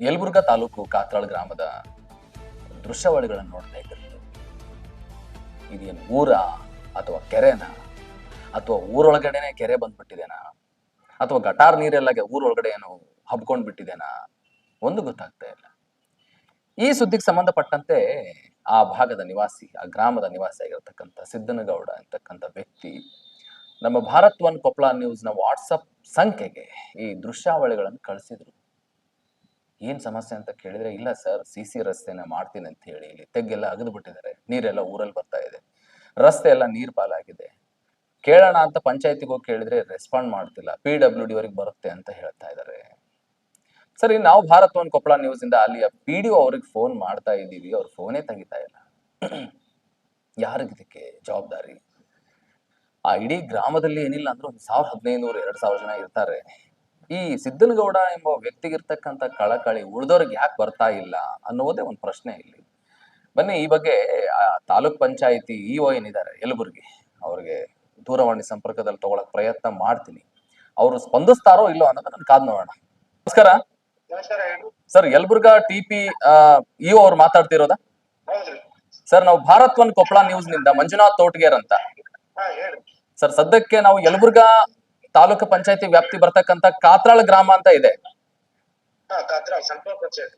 ಯಲಬುರ್ಗಾ ತಾಲೂಕು ಕಾತ್ರಾಳ್ ಗ್ರಾಮದ ದೃಶ್ಯಾವಳಿಗಳನ್ನು ನೋಡ್ತಾ ಇದ್ದರು. ಇದೇನು ಊರ ಅಥವಾ ಕೆರೆನ ಅಥವಾ ಊರೊಳಗಡೆನೆ ಕೆರೆ ಬಂದ್ಬಿಟ್ಟಿದೆನಾ ಅಥವಾ ಗಟಾರ್ ನೀರೆಲ್ಲ ಊರೊಳಗಡೆ ಏನು ಹಬ್ಕೊಂಡ್ ಬಿಟ್ಟಿದೆನಾ ಒಂದು ಗೊತ್ತಾಗ್ತಾ ಇಲ್ಲ. ಈ ಸುದ್ದಿಗೆ ಸಂಬಂಧಪಟ್ಟಂತೆ ಆ ಭಾಗದ ನಿವಾಸಿ, ಆ ಗ್ರಾಮದ ನಿವಾಸಿ ಆಗಿರತಕ್ಕಂಥ ಸಿದ್ದನಗೌಡ ಅಂತಕ್ಕಂಥ ವ್ಯಕ್ತಿ ನಮ್ಮ ಭಾರತ್ ಒನ್ ಕೊಪ್ಪಳ ನ್ಯೂಸ್ನ ವಾಟ್ಸಪ್ ಸಂಖ್ಯೆಗೆ ಈ ದೃಶ್ಯಾವಳಿಗಳನ್ನು ಕಳಿಸಿದ್ರು. ಏನ್ ಸಮಸ್ಯೆ ಅಂತ ಕೇಳಿದ್ರೆ, ಇಲ್ಲ ಸರ್, ಸಿ ರಸ್ತೆನ ಮಾಡ್ತೀನಿ ಅಂತ ಹೇಳಿ ಇಲ್ಲಿ ತೆಗ್ಗೆಲ್ಲ ಅಗದು ಬಿಟ್ಟಿದ್ದಾರೆ, ನೀರೆಲ್ಲ ಊರಲ್ಲಿ ಬರ್ತಾ ಇದೆ, ರಸ್ತೆ ಎಲ್ಲ ನೀರ್ ಪಾಲಾಗಿದೆ, ಕೇಳೋಣ ಅಂತ ಪಂಚಾಯತಿಗೆ ಹೋಗಿ ಕೇಳಿದ್ರೆ ರೆಸ್ಪಾಂಡ್ ಮಾಡ್ತಿಲ್ಲ, PWD ಅವರಿಗೆ ಬರುತ್ತೆ ಅಂತ ಹೇಳ್ತಾ ಇದ್ದಾರೆ. ಸರಿ, ನಾವು ಭಾರತ್ ಒನ್ ಕೊಪ್ಪಳ ನ್ಯೂಸ್ ಇಂದ ಅಲ್ಲಿಯ PDO ಅವ್ರಿಗೆ ಫೋನ್ ಮಾಡ್ತಾ ಇದ್ದೀವಿ, ಅವ್ರ ಫೋನೇ ತೆಗಿತಾ ಇಲ್ಲ. ಯಾರಿಗಿದಕ್ಕೆ ಜವಾಬ್ದಾರಿ? ಆ ಇಡೀ ಗ್ರಾಮದಲ್ಲಿ ಏನಿಲ್ಲ ಅಂದ್ರೆ 1500-2000 ಜನ ಇರ್ತಾರೆ. ಈ ಸಿದ್ದನಗೌಡ ಎಂಬ ವ್ಯಕ್ತಿಗಿರ್ತಕ್ಕಂಥ ಕಳಕಳಿ ಉಳಿದವ್ರಿಗೆ ಯಾಕೆ ಬರ್ತಾ ಇಲ್ಲ ಅನ್ನೋದೇ ಒಂದು ಪ್ರಶ್ನೆ ಇಲ್ಲಿ. ಬನ್ನಿ, ಈ ಬಗ್ಗೆ ತಾಲೂಕ್ ಪಂಚಾಯಿತಿ EO ಏನಿದ್ದಾರೆ ಯಲಬುರ್ಗಿ, ಅವ್ರಿಗೆ ದೂರವಾಣಿ ಸಂಪರ್ಕದಲ್ಲಿ ತಗೊಳಕ್ ಪ್ರಯತ್ನ ಮಾಡ್ತೀನಿ. ಅವರು ಸ್ಪಂದಿಸ್ತಾರೋ ಇಲ್ಲೋ ಅನ್ನೋದು ನಾನು ಕಾದ್ ನೋಡೋಣ. ನಮಸ್ಕಾರ ಸರ್, ಯಲಬುರ್ಗಾ TP EO ಅವ್ರು ಮಾತಾಡ್ತಿರೋದಾ? ಸರ್, ನಾವು ಭಾರತ್ ಒನ್ ಕೊಪ್ಪಳ ನ್ಯೂಸ್ ನಿಂದ ಮಂಜುನಾಥ್ ತೋಟಗೇರ್ ಅಂತ. ಸರ್, ಸದ್ಯಕ್ಕೆ ನಾವು ಯಲಬುರ್ಗಾ ತಾಲೂಕು ಪಂಚಾಯತಿ ವ್ಯಾಪ್ತಿ ಬರ್ತಕ್ಕಂಥ ಕಾತ್ರಾಳ್ ಗ್ರಾಮ ಅಂತ ಇದೆ.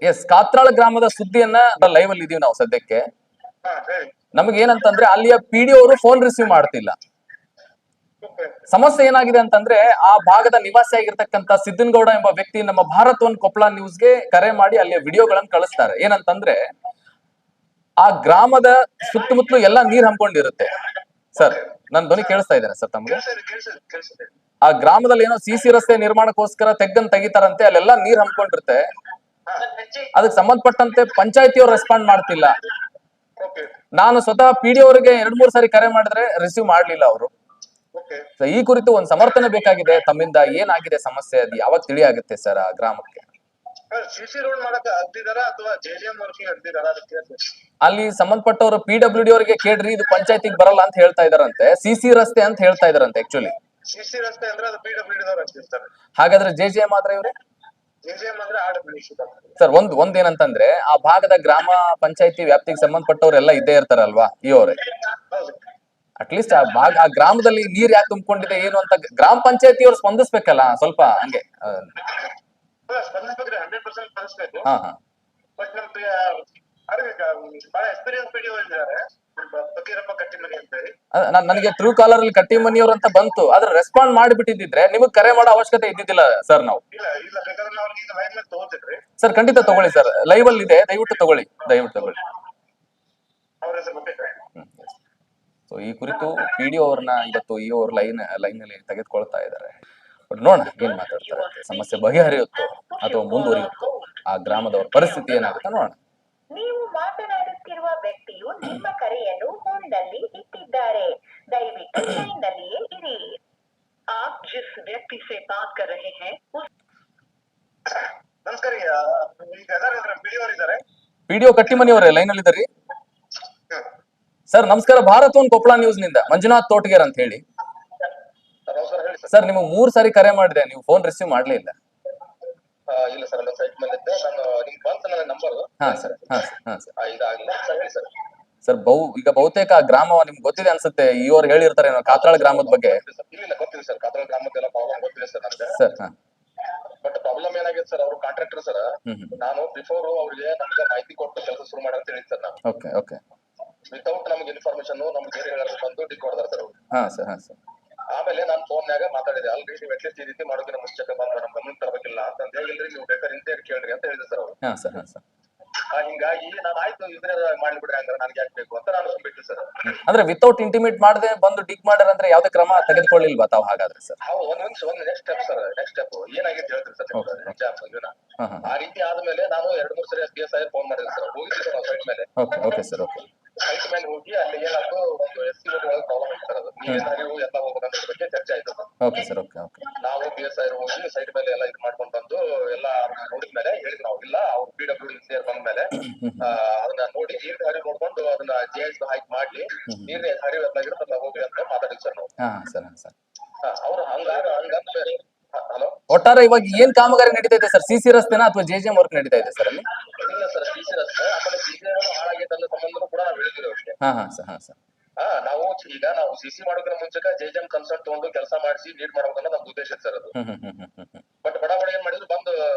ಎಸ್, ಕಾತ್ರಾಳ್ ಗ್ರಾಮದ ಸುದ್ದಿಯನ್ನ ಲೈವ್ ಅಲ್ಲಿ ಇದೀವಿ ನಾವು ಸದ್ಯಕ್ಕೆ. ನಮಗೆ ಏನಂತಂದ್ರೆ ಅಲ್ಲಿಯ PDO ಅವರು ಫೋನ್ ರಿಸೀವ್ ಮಾಡ್ತಿಲ್ಲ. ಸಮಸ್ಯೆ ಏನಾಗಿದೆ ಅಂತಂದ್ರೆ, ಆ ಭಾಗದ ನಿವಾಸಿ ಆಗಿರ್ತಕ್ಕಂಥ ಸಿದ್ದನಗೌಡ ಎಂಬ ವ್ಯಕ್ತಿ ನಮ್ಮ ಭಾರತ್ ಒನ್ ಕೊಪ್ಪಳ ನ್ಯೂಸ್ಗೆ ಕರೆ ಮಾಡಿ ಅಲ್ಲಿಯ ವಿಡಿಯೋಗಳನ್ನ ಕಳಿಸ್ತಾರೆ. ಏನಂತಂದ್ರೆ, ಆ ಗ್ರಾಮದ ಸುತ್ತಮುತ್ತಲು ಎಲ್ಲ ನೀರ್ ಹಮ್ಕೊಂಡಿರುತ್ತೆ. ಸರ್, ನನ್ ಧ್ವನಿ ಕೇಳಿಸ್ತಾ ಇದ್ದೇನೆ ಸರ್ ತಮ್ಗೆ? ಆ ಗ್ರಾಮದಲ್ಲಿ ಏನೋ CC ರಸ್ತೆ ನಿರ್ಮಾಣಕ್ಕೋಸ್ಕರ ತೆಗಿತಾರಂತೆ, ಅಲ್ಲೆಲ್ಲ ನೀರ್ ಹಮ್ಕೊಂಡಿರುತ್ತೆ. ಅದಕ್ಕೆ ಸಂಬಂಧಪಟ್ಟಂತೆ ಪಂಚಾಯತಿಯವ್ರು ರೆಸ್ಪಾಂಡ್ ಮಾಡ್ತಿಲ್ಲ. ನಾನು ಸ್ವತಃ PDO ಅವರಿಗೆ 2-3 ಸಾರಿ ಕರೆ ಮಾಡಿದ್ರೆ ರಿಸೀವ್ ಮಾಡ್ಲಿಲ್ಲ ಅವರು. ಈ ಕುರಿತು ಒಂದು ಸಮರ್ಥನೆ ಬೇಕಾಗಿದೆ ತಮ್ಮಿಂದ. ಏನಾಗಿದೆ ಸಮಸ್ಯೆ, ಅದು ಯಾವಾಗ ತಿಳಿ ಆಗುತ್ತೆ ಸರ್ ಆ ಗ್ರಾಮಕ್ಕೆ? ಅಲ್ಲಿ ಸಂಬಂಧಪಟ್ಟವರು PWD ಅವರಿಗೆ ಕೇಳ್ರಿ, ಇದು ಪಂಚಾಯತಿಗೆ ಬರಲ್ಲ ಅಂತ ಹೇಳ್ತಾ ಇದಾರಂತೆ. CC ರಸ್ತೆ ಅಂತ ಹೇಳ್ತಾ ಇದಾರಂತೆ ಆಕ್ಚುಲಿ. CC ರಸ್ತೆ ಅಂದ್ರೆ ಅದು PWD ದವರು ಅಂತಿರ್ತಾರೆ. ಹಾಗಾದ್ರೆ JJM ಆದ್ರೆ ಇವ್ರೆ? JJM ಅಂದ್ರೆ RWC. ಸರ್, ಒಂದೇನಂತಂದ್ರೆ, ಆ ಭಾಗದ ಗ್ರಾಮ ಪಂಚಾಯತಿ ವ್ಯಾಪ್ತಿಗೆ ಸಂಬಂಧಪಟ್ಟವರೆಲ್ಲ ಇದ್ದೇ ಇರ್ತಾರಲ್ವಾ ಈ ಅವರೇ? ಅಟ್ಲೀಸ್ಟ್ ಆ ಗ್ರಾಮದಲ್ಲಿ ನೀರ್ ಯಾಕೆ ತುಂಬಿಕೊಂಡಿದೆ ಏನು ಅಂತ ಗ್ರಾಮ ಪಂಚಾಯತಿ ಅವ್ರು ಸ್ಪಂದಿಸ್ಬೇಕಲ್ಲ ಸ್ವಲ್ಪ ಹಂಗೆ. ಸ್ಪಂದಿಸ್ಬೇಕ್ರಿ, 100% ಸ್ಪಂದಿಸ್ಬೇಕು. ಹಾ ಹಾ. ಬಟ್ ನಮ್ ಬಹಳ ಎಕ್ಸ್ಪೀರಿಯನ್ಸ್ PDO ಇದ್ದಾರೆ, ಫಕೀರಪ್ಪ ಕಟ್ಟಿಮನಿ ಅಂತ ಹೇಳಿ. ನನಗೆ ಟ್ರೂ ಕಾಲರ್ ಅಲ್ಲಿ ಕಟ್ಟಿಮನಿಯವ್ರು ಅಂತ ಬಂತು, ಆದ್ರೆ ರೆಸ್ಪಾಂಡ್ ಮಾಡಿಬಿಟ್ಟಿದ್ರೆ ನಿಮಗ್ ಕರೆ ಮಾಡೋ ಅವಶ್ಯಕತೆ ಇದ್ದಿದ್ದಿಲ್ಲ ಸರ್. ನಾವು ಇಲ್ಲ ಬೇಕಾದ್ರೆ ನಾವು ಈಗ ಲೈವ್ ನಲ್ಲಿ ತಗೋತಿದ್ರಿ. ಸರ್, ಖಂಡಿತ ತಗೊಳ್ಳಿ ಸರ್, ಲೈವ್ ಅಲ್ಲಿ ಇದೆ, ದಯವಿಟ್ಟು ತಗೊಳ್ಳಿ. ಅವ್ರ ಹೆಸರು ಗೊತ್ತಿದೆ. ಸೊ ಈ ಕುರಿತು PDO ಅವ್ರನ್ನ ಇವತ್ತು EO ಅವ್ರ ಲೈನ್ ಅಲ್ಲಿ ತೆಗೆದುಕೊಳ್ತಾ ಇದ್ದಾರೆ. ಬಟ್ ನೋಡೋಣ ಏನ್ ಮಾತಾಡ್ತಾರೆ, ಸಮಸ್ಯೆ ಬಗೆಹರಿಯುತ್ತೋ ಅಥವಾ ಮುಂದುವರಿಯುತ್ತೋ, ಆ ಗ್ರಾಮದವ್ರ ಪರಿಸ್ಥಿತಿ ಏನಾಗುತ್ತೆ ನೋಡೋಣ. ನೀವು ಮಾತನಾಡುತ್ತಿರುವ ವ್ಯಕ್ತಿಯು ನಿಮ್ಮ ಕರೆಯನ್ನು ಹೋಲ್ಡ್ನಲ್ಲಿ ಇಟ್ಟಿದ್ದಾರೆ, ದಯವಿಟ್ಟು ಲೈನ್ನಲ್ಲಿಯೇ ಇರಿ. आप जिस व्यक्ति से बात कर रहे हैं ನಮಸ್ಕಾರ, ಈಗ PDO ಇದ್ದಾರೆ. PDO ಕಟ್ಟಿಮನಿ ಅವರೇ ಲೈನ್ ಅಲ್ಲಿ ಇದ್ದಾರೆ ಸರ್? ನಮಸ್ಕಾರ, ಭಾರತ್ ಒನ್ ಕೊಪ್ಪಳ ನ್ಯೂಸ್ ನಿಂದ ಮಂಜುನಾಥ್ ತೋಟಗೇರ್ ಅಂತ ಹೇಳಿ. ಸರ್, ನಿಮಗೆ 3 ಸಾರಿ ಕರೆ ಮಾಡಿದೆ, ನೀವು ಫೋನ್ ರಿಸೀವ್ ಮಾಡ್ಲೇ ಇಲ್ಲ. ಇಲ್ಲ ಸರ್, ನಾನು ಸೈಟ್ ಮೇಲೆ ಇದ್ದೆ. ನಾನು ನಿಮ್ಗೆ ಬಂತ ನನ್ನ ನಂಬರ್. ಹಾ ಸರ್. ಇದಾಗಿಲ್ಲ ಸರ್, ಹೇಳಿ ಸರ್. ಸರ್, ಈಗ ಬಹುತೇಕ ಆ ಗ್ರಾಮ ನಿಮ್ಗೆ ಗೊತ್ತಿದೆ ಅನ್ಸುತ್ತೆ, ಇವ್ರು ಹೇಳಿರ್ತಾರೆ ಕಾತ್ರಾಳ್ ಗ್ರಾಮದ ಬಗ್ಗೆ. ಇಲ್ಲ ಗೊತ್ತಿಲ್ಲ ಸರ್, ಕಾತ್ರಾಳ್ ಗ್ರಾಮದ್ದೆಲ್ಲ ಪ್ರಾಬ್ಲಮ್ ಗೊತ್ತಿದೆ ಸರ್ ನನಗೆ. ಸರ್, ಬಟ್ ಪ್ರಾಬ್ಲಮ್ ಏನಾಗಿದೆ ಸರ್, ಅವರು ಕಾಂಟ್ರಾಕ್ಟರ್ ಸರ್. ನಾನು ಬಿಫೋರ್ ಅವ್ರಿಗೆ ನಮ್ಗೆ ಮಾಹಿತಿ ಕೊಟ್ಟು ಕೆಲಸ ಶುರು ಮಾಡಿ ಅಂತ ಹೇಳಿ ಸರ್ ನಾನು. ಓಕೆ. ವಿತೌಟ್ ನಮ್ಗೆ ಇನ್ಫಾರ್ಮೇಶನ್ ನಮ್ಗೆ ಬೇರೆ ಹೇಳೋದು ಬಂದು ಡಿಕ್ ಹೊಡೆದಾರ ಸರ್ ಅವರು. ಹಾ ಸರ್. ಆಮೇಲೆ ನಾನು ಫೋನ್ಯಾಗ ಮಾತಾಡಿದೆ, ಅಲ್ರಿ ನೀವು ಅಟ್ಲೀಸ್ಟ್ ಈ ರೀತಿ ಮಾಡೋಕಿನ ಮುಂಚೆ ಬಂದ ನಮ್ ಗಮನ ತರಬೇಕಿಲ್ಲ ಅಂತ ಹೇಳಿದ್ರಿ, ನೀವು ಬೇಕಾದ್ರೆ ಇಂತ ಕೇಳ್ರಿ ಅಂತ ಹೇಳಿದೆ ಸರ್ ಅವರು. ಹಾ ಸರ್. ಹಿಂಗಾಗಿ ನಾನು ಆಯ್ತು ಇದ್ರೆ ಮಾಡ್ಲಿ ಬಿಡ್ರಿ, ಹಂಗಾರೆ ನನ್ಗೆ ಯಾಕೆ ಬೇಕು ಅಂತ ನಾನು ಬಿಟ್ಟು ಸರ್. ಅಂದ್ರೆ ವಿತೌಟ್ ಇಂಟಿಮೇಟ್ ಮಾಡದೆ ಬಂದು ಡಿಕ್ ಮಾಡ್ಯಾರ ಅಂದ್ರೆ ಯಾವ್ದೇ ಕ್ರಮ ತೆಗೆದುಕೊಳ್ಳಿಲ್ವಾ ತಾವು ಹಾಗಾದ್ರೆ ಸರ್? ಒಂದ್ next step sir, next step ಏನಾಗಿತ್ತು ಹೇಳ್ತೀರಿ ಸರ್. ಆ ರೀತಿ ಆದ್ಮೇಲೆ ನಾನು 2-3 ಸರಿ PSI ಫೋನ್ ಮಾಡಿದೆ ಸರ್, ಹೋಗಿದ್ದೆ ಸರ್ ಸೈಟ್ ಮೇಲೆ. Okay sir. ಸೈಟ್ ಮೇಲೆ ಹೋಗಿ ಅಲ್ಲಿ ಏನಾದ್ರು SC ಒಳಗೆ ಪ್ರಾಬ್ಲಮ್ ಇತ್ತು ಸರ್, ಅದು ನೀವೇನಾದ್ರು ಎಲ್ಲ ಹೋಗೋದ್ರ ಬಗ್ಗೆ ಚರ್ಚೆ ಆಯ್ತು ಸರ್. Okay sir. ನಾವು PSI ಹೋಗಿ ಸೈಟ್ ಮೇಲೆ ಎಲ್ಲ ಇದು ಮಾಡ್ಕೊಂಡು ಬಂದು ಎಲ್ಲ ನೋಡಿದ್ಮೇಲೆ ಹೇಳಿದ್ವಿ ನಾವು, ಇಲ್ಲ ಅವ್ರು PWD ಸೇರ್ ಬಂದ್ಮೇಲೆ ಅದನ್ನ ನೋಡಿ ನೀರ್ ಹರಿವು ನೋಡ್ಕೊಂಡು ಅದನ್ನ JS ಹೈಕ್ ಮಾಡ್ಲಿ, ನೀರ್ ಹರಿವು ಎಲ್ಲ ಹೋಗ್ಲಿ ಅಂತ ಮಾತಾಡಿದ್ವಿ ಸರ್ ನಾವು. ಸರ್. ಅವ್ರು ಹಂಗಂದ್ಮೇಲೆ ಹಲೋ ಒಟ್ಟಾರೆ ಇವಾಗ ಏನ್ ಕಾಮಗಾರಿ ನಡೀತಾ ಇದೆ ಸರ್? ಸಿಸಿ ರಸ್ತೆನಾ ಅಥವಾ ಜೆಜೆಎಂ ವರ್ಕ್ ನಡೀತಾ ಇದೆ ಸರ್ ಅಲ್ಲಿ? ಇಲ್ಲ ಸರ್, ಸಿಸಿ ರಸ್ತೆ ಆಮೇಲೆ ಸಿಸಿ ಹಾಳಾಗೈತೆ ಅನ್ನೋ ಸಂಬಂಧ ಕೂಡ ನಾವು ಹೇಳಿದ್ವಿ ಅವ್ರಿಗೆ. ಹಾ ಸರ್. ನಾವು ಸಿಸಿ ಮಾಡೋದ್ರ ಮುಂಚೆಕ ಜೆಜೆಎಂ ಕನ್ಸಲ್ಟ್ ತಗೊಂಡು ಕೆಲಸ ಮಾಡಿಸಿ ನೀಟ್ ಮಾಡ್ಬೇಕನ್ನೋ ನಮ್ದು ಉದ್ದೇಶ ಸರ್ ಅದು. ಬಟ್ ಬಡ ಏನ್ ಮಾಡಿದ್ರು, ಬಂದು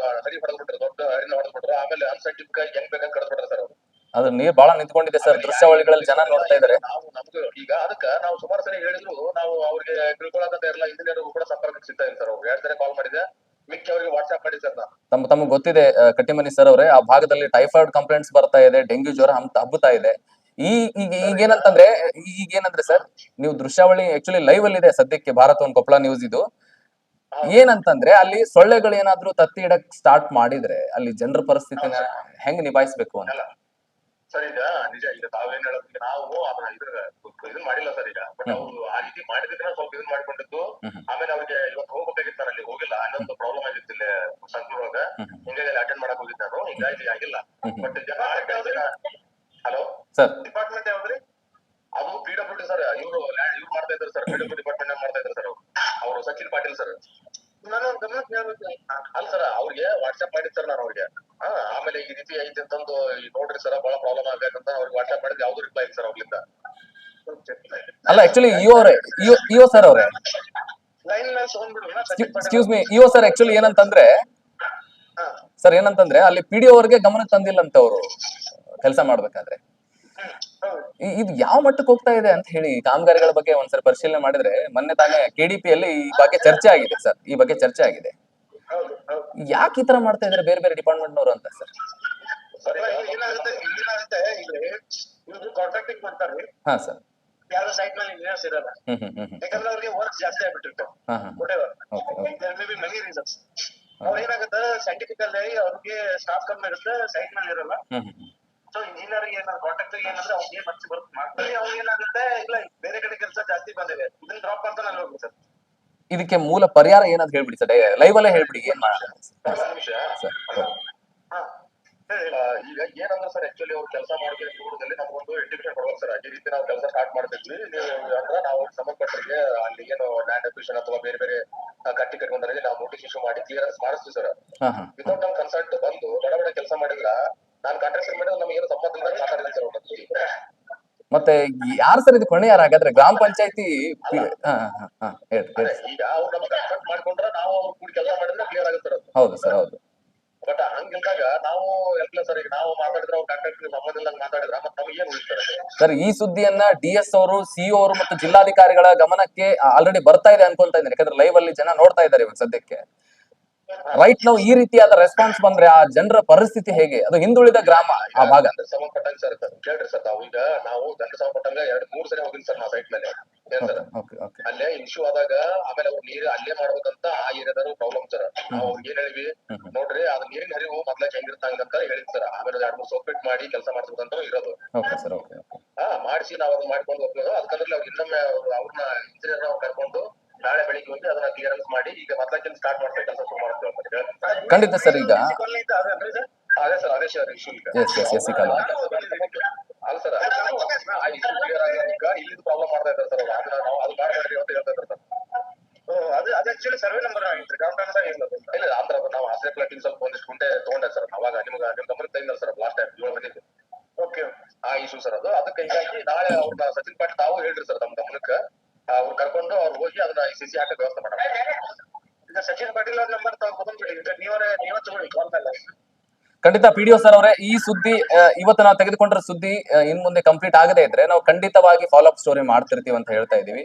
ಹರಿ ಹೊಡೆದ್ಬಿಟ್ರು, ದೊಡ್ಡ ಹರಿನ ಹೊಡೆದ್ಬಿಟ್ರು. ಆಮೇಲೆ ಅನ್ಸೈಂಟಿಫಿಕ್ ಆಗಿ ಹೆಂಗ್ ಬೇಕಂತ ಕಳೆದ್ಬಿಟ್ರು ಸರ್ ಅವರು. ಅದ್ರ ನೀರ್ ಬಹಳ ನಿಂತ್ಕೊಂಡಿದೆ ಸರ್, ದೃಶ್ಯಾವಳಿಗಳಲ್ಲಿ ಜನ ನೋಡ್ತಾ ಇದಾರೆ. ನಾವು ನಮ್ಗೆ ಈಗ ಅದಕ್ಕ ನಾವು ಸುಮಾರು ಸರಿ ಹೇಳಿದ್ರು, ನಾವು ಅವ್ರಿಗೆ ತಿಳ್ಕೊಳಕಂತ ಇರಲ್ಲ. ಇಂಜಿನಿಯರ್ ಕೂಡ ಸಂಪರ್ಕಕ್ಕೆ ಸಿಗ್ತಾ ಇಲ್ಲ ಸರ್. ಅವ್ರು 2 ಸರಿ ಕಾಲ್ ಮಾಡಿದೆ, ಮಿಕ್ಕಿ ಅವ್ರಿಗೆ ವಾಟ್ಸ್ಆಪ್ ಮಾಡಿ ಸರ್. ತಮಗೆ ಗೊತ್ತಿದೆ ಕಟ್ಟಿಮನಿ ಸರ್ ಅವರೇ, ಆ ಭಾಗದಲ್ಲಿ ಟೈಫಾಯ್ಡ್ ಕಂಪ್ಲೇಂಟ್ಸ್ ಬರ್ತಾ ಇದೆ, ಡೆಂಗ್ಯೂ ಜ್ವರ ಹಬ್ಬುತ್ತಾ ಇದೆ. ಈಗೇನಂದ್ರೆ ಸರ್, ನೀವು ದೃಶ್ಯಾವಳಿ ಆಕ್ಚುಲಿ ಲೈವ್ ಅಲ್ಲಿ ಇದೆ ಸದ್ಯಕ್ಕೆ ಭಾರತ ಒಂದು ಕೊಪ್ಪಳ ನ್ಯೂಸ್ ಇದು. ಏನಂತಂದ್ರೆ ಅಲ್ಲಿ ಸೊಳ್ಳೆಗಳು ಏನಾದ್ರೂ ತತ್ತಿ ಇಡಕ್ ಸ್ಟಾರ್ಟ್ ಮಾಡಿದ್ರೆ ಅಲ್ಲಿ ಜನರ ಪರಿಸ್ಥಿತಿನ ಹೆಂಗ್ ನಿಭಾಯಿಸ್ಬೇಕು ಅಂತ. ಸರ್ ಈಗ ನಿಜ, ಈಗ ತಾವೇನ್ ಹೇಳೋದಕ್ಕೆ ನಾವು ಅದನ್ನ ಇದನ್ ಮಾಡಿಲ್ಲ ಸರ್ ಈಗ. ಬಟ್ ಅವ್ರು ಆ ರೀತಿ ಮಾಡಿದ್ರೆ ಸ್ವಲ್ಪ ಇದನ್ ಮಾಡ್ಕೊಂಡಿದ್ದು. ಆಮೇಲೆ ಅವ್ರಿಗೆ ಇವತ್ತು ಹೋಗ್ಬೇಕಾಗಿತ್ತು, ನಾನು ಅಲ್ಲಿ ಹೋಗಿಲ್ಲ, ಅಲ್ಲೊಂದು ಪ್ರಾಬ್ಲಮ್ ಆಗಿತ್ತು ಇಲ್ಲಿ ಸಂಕೂರೊಳಗ. ಹಿಂಗಾಗಿ ಅಲ್ಲಿ ಅಟೆಂಡ್ ಮಾಡಕ್ ಹೋಗಿದ್ದೆ ನಾನು, ಹಿಂಗಾಗಿ ಆಗಿಲ್ಲ. ಬಟ್ ಹಲೋ ಸರ್, ಡಿಪಾರ್ಟ್ಮೆಂಟ್ ಯಾವ್ದ್ರಿ? ಅದು PWD ಸರ್. ಇವ್ರು ಮಾಡ್ತಾ ಇದ್ದಾರೆ ಸರ್, PWD ಡಿಪಾರ್ಟ್ಮೆಂಟ್ ಮಾಡ್ತಾ ಇದ್ದಾರೆ ಸರ್ ಅವರು ಸಚಿನ್ ಪಾಟೀಲ್ ಸರ್. ನಾನು ಗಮನಕ್ಕೆ ಅಲ್ಲ ಸರ್, ಅವ್ರಿಗೆ ವಾಟ್ಸ್ಆಪ್ ಮಾಡಿದ್ ಸರ್ ನಾನು ಅವ್ರಿಗೆ. ಆಮೇಲೆ ಈ ರೀತಿ ಐತೆ ಅಂತಂದು ನೋಡ್ರಿ ಸರ್, ಬಹಳ ಪ್ರಾಬ್ಲಮ್ ಆಗ್ಬೇಕಂತ ಅವ್ರಿಗೆ ವಾಟ್ಸ್ಆಪ್ ಮಾಡಿದ್, ಯಾವ್ದು ರಿಪ್ಲೈ ಇಲ್ಲ ಸರ್ ಅವ್ರಿಂದ. ಅಲ್ಲ ಆಕ್ಚುಲಿ ಇಒ ಸರ್ ಅವರೇ, excuse me, EO sir actually ಏನಂತಂದ್ರೆ ಅಲ್ಲಿ PDO ಅವ್ರಿಗೆ ಗಮನಕ್ಕೆ ತಂದಿಲ್ಲ ಅಂತ ಅವರು ಕೆಲಸ ಮಾಡ್ಬೇಕಾದ್ರೆ. ಇದು ಯಾವ ಮಟ್ಟಕ್ಕೆ ಹೋಗ್ತಾ ಇದೆ ಅಂತ ಹೇಳಿ ಕಾಮಗಾರಿಗಳ ಬಗ್ಗೆ ಒಂದ್ಸರಿ ಪರಿಶೀಲನೆ ಮಾಡಿದ್ರೆ, ಮೊನ್ನೆ ತಾನೇ KDP ಅಲ್ಲಿ ಈ ಬಗ್ಗೆ ಚರ್ಚೆ ಆಗಿದೆ ಸರ್. ಈ ಬಗ್ಗೆ ಚರ್ಚೆ ಆಗಿದೆ. ಯಾಕೆ ಈ ತರ ಮಾಡ್ತಾ ಇದಾರೆ ಬೇರೆ ಬೇರೆ ಡಿಪಾರ್ಟ್ಮೆಂಟ್ ನವರು ಅಂತ ಸರ್? ಕಾಂಟ್ರಾಕ್ಟಿಂಗ್ ಮಾಡ್ತಾರೆ. ಹಾ ಸರ್. ಯಾವ್ದೋ ಸೈಟ್ ಮೇಲೆ ಇಂಜಿನಿಯರ್ಸ್ ಇರಲ್ಲ, ಯಾಕಂದ್ರೆ ಅವ್ರಿಗೆ ವರ್ಕ್ ಜಾಸ್ತಿ ಆಗ್ಬಿಟ್ಟಿರ್ತಾವ. Many reasons. ಅವ್ರ ಏನಾಗುತ್ತೆ, ಸೈಂಟಿಫಿಕ್ ಅಲ್ಲಿ ಅವ್ರಿಗೆ ಸ್ಟಾಫ್ ಕಮ್ಮಿ ಇರುತ್ತೆ, ಸೈಟ್ ಮೇಲೆ ಇರಲ್ಲ. ಸೊ ಇಂಜಿನಿಯರ್ ಏನಾದ್ರು ಕಾಂಟ್ರಾಕ್ಟರ್ ಏನಂದ್ರೆ ಅವ್ರಿಗೆ ಮರ್ಚಿ ವರ್ಕ್ ಮಾಡ್ತಾರೆ. ಅವ್ರಿಗೆ ಏನಾಗುತ್ತೆ, ಇಲ್ಲ ಬೇರೆ ಕಡೆ ಕೆಲಸ ಜಾಸ್ತಿ ಬಂದಿದೆ, ಇದನ್ನ ಡ್ರಾಪ್ ಅಂತ ನಾನು ಹೋಗ್ಲಿ ಸರ್. ಇದಕ್ಕೆ ಮೂಲ ಪರಿಹಾರ ಏನಂತ ಹೇಳ್ಬಿಡಿ ಸರ್, ಲೈವ್ ಅಲ್ಲೇ ಹೇಳ್ಬಿಡಿ ಏನ್ ಮಾಡೋದು. ಈಗ ಏನಂದ್ರೆ ಸರ್, ಆಕ್ಚುಲಿ ಅವ್ರು ಕೆಲಸ ಮಾಡೋಕೆ ದೂರದಲ್ಲಿ ನಮ್ಗೊಂದು ಇಂಟಿಮೇಷನ್ ಕೊಡ್ಬೇಕು ಸರ್. ಈ ರೀತಿ ನಾವು ಕೆಲಸ ಸ್ಟಾರ್ಟ್ ಮಾಡ್ತಿದ್ವಿ, ಅಂದ್ರೆ ನಾವು ಸಂಬಂಧಪಟ್ಟರಿಗೆ ಅಲ್ಲಿ ಏನು ಲ್ಯಾಂಡ್ ಅಕ್ವಿಷನ್ ಅಥವಾ ಬೇರೆ ಬೇರೆ ಕಟ್ಟಿ ಕಟ್ಕೊಂಡ್ರೆ ನಾವು ನೋಟಿಸ್ ಇಶ್ಯೂ ಮಾಡಿ ಕ್ಲಿಯರೆನ್ಸ್ ಮಾಡಿಸ್ತೀವಿ ಸರ್. ವಿತೌಟ್ ನಮ್ ಕನ್ಸಲ್ಟ್ ಬಂದು ಬಡ ಕೆಲಸ ಮಾಡಿದ್ರ ನಾನು ಕಾಂಟ್ರಾಕ್ಟರ್ ಮಾಡಿದ್ರೆ ನಮ್ಗೆ ಏನು ಸಂಬಂಧ ಇಲ್ಲ ಮಾತಾಡಿದ್ರೆ ಸರ್ ಅವ್ರು. ಮತ್ತೆ ಯಾರು ಸರ್ ಇದು ಕೊನೆ ಯಾರು ಹಾಗಾದ್ರೆ? ಗ್ರಾಮ ಪಂಚಾಯತಿ. ಈಗ ಅವ್ರು ನಮ್ಗೆ ಕನ್ಸಲ್ಟ್ ಮಾಡ್ಕೊಂಡ್ರೆ ನಾವು ಅವ್ರು ಕೂಡ ಕೆಲಸ ಮಾಡಿದ್ರೆ ಕ್ಲಿಯರ್ ಆಗುತ್ತೆ ಸರ್. ಹೌದು ಸರ್, ಹೌದು. ಬಟ್ ಹಂಗಿಲ್ದಾಗ ನಾವು ಎಲ್ಲ ಸರ್, ಈಗ ನಾವು ಮಾತಾಡಿದ್ರೆ ಅವ್ರು ಕಾಂಟ್ರಾಕ್ಟರ್ ಸಂಬಂಧ ಇಲ್ಲ ಮಾತಾಡಿದ್ರೆ ಮತ್ತೆ ನಮ್ಗೆ ಏನ್ ಉಳಿತಾರೆ ಸರ್? ಈ ಸುದ್ದಿಯನ್ನ DS ಅವರು, CO ಅವರು ಮತ್ತು ಜಿಲ್ಲಾಧಿಕಾರಿಗಳ ಗಮನಕ್ಕೆ ಆಲ್ರೆಡಿ ಬರ್ತಾ ಇದೆ ಅನ್ಕೊಂತಾ ಇದ್ದಾರೆ. ಯಾಕಂದ್ರೆ ಲೈವ್ ಅಲ್ಲಿ ಜನ ನೋಡ್ತಾ ಇದ್ದಾರೆ ಇವಾಗ ಸದ್ಯಕ್ಕೆ. ರೈಟ್ ನಾವು ಈ ರೀತಿಯಾದ ರೆಸ್ಪಾನ್ಸ್ ಬಂದ್ರೆ ಆ ಜನರ ಪರಿಸ್ಥಿತಿ ಹೇಗೆ? ಅದು ಹಿಂದುಳಿದ ಗ್ರಾಮ ಆ ಭಾಗ. ಸಂಬಂಧಪಟ್ಟಂಗ ಸರ್ ಕೇಳ್ರಿ ಸರ್, ತಾವು ಈಗ ನಾವು ಜನರ ಸಂಬಂಧಪಟ್ಟಂಗ 2-3 ಸರಿ ಹೋಗಿನಿ ಸರ್ ನಾ ಸೈಟ್ ಮೇಲೆ. ಅಲ್ಲೇ ಇಶ್ಯೂ ಆದಾಗ ಆಮೇಲೆ ಅವ್ರು ನೀರು ಅಲ್ಲೇ ಮಾಡ್ಬೇಕಂತ ಆ ಏರಿಯಾದ ಪ್ರಾಬ್ಲಮ್ ಸರ್. ನಾವು ಅವ್ರಿಗೆ ಏನ್ ಹೇಳಿವಿ, ನೋಡ್ರಿ ಅದ್ ನೀರಿನ ಹರಿವು ಮೊದ್ಲ ಹೆಂಗಿರ್ತಂಗಂತ ಹೇಳಿದ್ ಸರ್. ಆಮೇಲೆ 2-3 ಸೋಪ್ಪಿಟ್ ಮಾಡಿ ಕೆಲಸ ಮಾಡ್ಬೇಕಂತ ಇರೋದು. ಮಾಡಿಸಿ ನಾವ್ ಅದನ್ನ ಮಾಡ್ಕೊಂಡು ಹೋಗ್ಬೋದು. ಅದಕ್ಕಂದ್ರೆ ಅವ್ರು ಇನ್ನೊಮ್ಮೆ ಅವ್ರನ್ನ ಇಂಜಿನಿಯರ್ ನಾವು ಕರ್ಕೊಂಡು ನಾಳೆ ಬೆಳಿಗ್ಗೆ ಹೋಗಿ ಅದನ್ನ ಕ್ಲಿಯರೆನ್ಸ್ ಮಾಡಿ ಈಗ ಮೊದ್ಲಕ್ಕಿಂತ ಸ್ಟಾರ್ಟ್ ಮಾಡ್ತಾ ಕೆಲಸ ಶುರು ಮಾಡ್ತೀವಿ ಅಂತ. ಖಂಡಿತ ಸರ್. ಈಗ ಅದೇ ಸರ್, ಅದೇ ಸರ್ ಇಶ್ಯೂ. ಈಗ ಅಲ್ಲ ಸರ್, ಆ ಇಶ್ಯೂ ಕ್ಲಿಯರ್ ಆಗ ಇಲ್ಲಿ ಪ್ರಾಬ್ಲಮ್ ಮಾಡ್ತಾ ಇದ್ದಾರೆ ಸರ್. ನಾವು ಅದು ಮಾಡ್ಬೇಡ್ರಿ ಅಂತ ಹೇಳ್ತಾ ಇದ್ದಾರೆ ಸರ್. ಅದು ಆಕ್ಚುಲಿ ಸರ್ವೆ ನಂಬರ್ ಆಗಿತ್ತು, ಇಲ್ಲ ಆತರ ನಾವು ಆಶ್ರಯ ಪ್ಲಾಟಿಂಗ್ ಸ್ವಲ್ಪ ಒಂದಿಷ್ಟು ಗುಂಟೆ ತಗೊಂಡೆ ಸರ್. ಅವಾಗ ನಿಮ್ಗೆ ನಿಮ್ ಗಮನಕ್ಕೆ ತಂದಿಲ್ಲ ಸರ್ ಲಾಸ್ಟ್ ಟೈಮ್ 7 ಮಂದಿಗೆ. ಓಕೆ, ಆ ಇಶ್ಯೂ ಸರ್ ಅದು. ಅದಕ್ಕೆ ಹೀಗಾಗಿ ನಾಳೆ ಅವ್ರನ್ನ ಸಚಿನ್ ಪಾಟೀಲ್ ತಾವು ಹೇಳ್ರಿ ಸರ್ ತಮ್ಮ ಗಮನಕ್ಕೆ. ಅವ್ರು ಕರ್ಕೊಂಡು ಅವ್ರು ಹೋಗಿ ಅದನ್ನ CC ಹಾಕಕ್ ವ್ಯವಸ್ಥೆ ಮಾಡೋಣ. ಈಗ ಸಚಿನ್ ಪಾಟೀಲ್ ಅವ್ರ ನಂಬರ್ ತಗೊಂಡ್ಬಿಡಿ, ನೀವೇ ತಗೊಳ್ಳಿ ಕಾಲ್ ಮೇಲೆ. ಖಂಡಿತ PDO ಸರ್ ಅವರೇ, ಈ ಸುದ್ದಿ ಇವತ್ತು ನಾವು ತೆಗೆದುಕೊಂಡ್ರ ಸುದ್ದಿ ಇನ್ ಮುಂದೆ ಕಂಪ್ಲೀಟ್ ಆಗದೆ ಇದ್ರೆ ನಾವು ಖಂಡಿತವಾಗಿ ಫಾಲೋ ಅಪ್ ಸ್ಟೋರಿ ಮಾಡ್ತಿರ್ತೀವಿ ಅಂತ ಹೇಳ್ತಾ ಇದೀವಿ.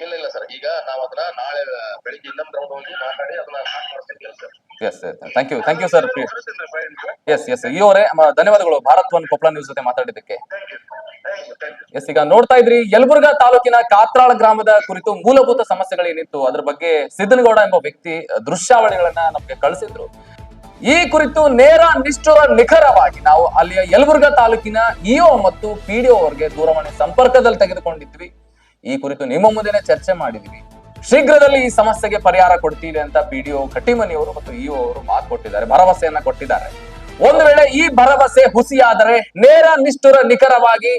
ಇಲ್ಲ ಸರ್, ಈಗ ನಾವು ಅದನ್ನ ನಾಳೆ ಬೆಳಿಗ್ಗೆ ಇನ್ನೊಂದು ರೌಂಡ್ ಹೋಗಿ ಮಾತಾಡಿ ಅದನ್ನ ಮಾಡ್ತೀವಿ sir. Thank you sir. Yes ಈ ಅವರೇ ಧನ್ಯವಾದಗಳು ಭಾರತ್ ಒನ್ ಕೊಪ್ಪಳ ನ್ಯೂಸ್ ಜೊತೆ ಮಾತಾಡಿದ್ದಕ್ಕೆ. ಎಸ್, ಈಗ ನೋಡ್ತಾ ಇದ್ರಿ ಯಲಬುರ್ಗಾ ತಾಲೂಕಿನ ಕಾತ್ರಾಳ ಗ್ರಾಮದ ಕುರಿತು ಮೂಲಭೂತ ಸಮಸ್ಯೆಗಳೇನಿತ್ತು ಅದ್ರ ಬಗ್ಗೆ ಸಿದ್ದನಗೌಡ ಎಂಬ ವ್ಯಕ್ತಿ ದೃಶ್ಯಾವಳಿಗಳನ್ನ ನಮ್ಗೆ ಕಳಿಸಿದ್ರು. ಈ ಕುರಿತು ನೇರ ನಿಷ್ಠುರ ನಿಖರವಾಗಿ ನಾವು ಅಲ್ಲಿಯ ಯಲಬುರ್ಗಾ ತಾಲೂಕಿನ EO ಮತ್ತು PDO ಅವರಿಗೆ ದೂರವಾಣಿ ಸಂಪರ್ಕದಲ್ಲಿ ತೆಗೆದುಕೊಂಡಿದ್ವಿ. ಈ ಕುರಿತು ನಿಮ್ಮ ಮುಂದೆನೆ ಚರ್ಚೆ ಮಾಡಿದ್ವಿ. ಶೀಘ್ರದಲ್ಲಿ ಈ ಸಮಸ್ಯೆಗೆ ಪರಿಹಾರ ಕೊಡ್ತೀವಿ ಅಂತ PDO ಕಟ್ಟಿಮನಿ ಅವರು ಮತ್ತು EO ಅವರು ಮಾತು ಕೊಟ್ಟಿದ್ದಾರೆ, ಭರವಸೆಯನ್ನ ಕೊಟ್ಟಿದ್ದಾರೆ. ಒಂದು ವೇಳೆ ಈ ಭರವಸೆ ಹುಸಿಯಾದರೆ ನೇರ ನಿಷ್ಠುರ ನಿಖರವಾಗಿ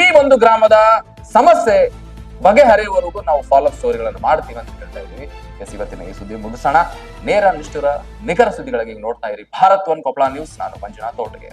ಈ ಒಂದು ಗ್ರಾಮದ ಸಮಸ್ಯೆ ಬಗೆಹರಿಯುವವರೆಗೂ ನಾವು ಫಾಲೋ ಅಪ್ ಸ್ಟೋರಿಗಳನ್ನು ಮಾಡ್ತೀವಿ ಅಂತ ಹೇಳ್ತಾ ಇದೀವಿ. ಎಸ್, ಇವತ್ತಿನ ಈ ಸುದ್ದಿ ಮುಗಿಸೋಣ. ನೇರ ನಿಷ್ಠುರ ನಿಖರ ಸುದ್ದಿಗಳಿಗೆ ನೋಡ್ತಾ ಇರಿ ಭಾರತ್ ಒನ್ ಕೊಪ್ಪಳ ನ್ಯೂಸ್. ನಾನು ಮಂಜುನಾಥ್ ತೋಟಗೆ.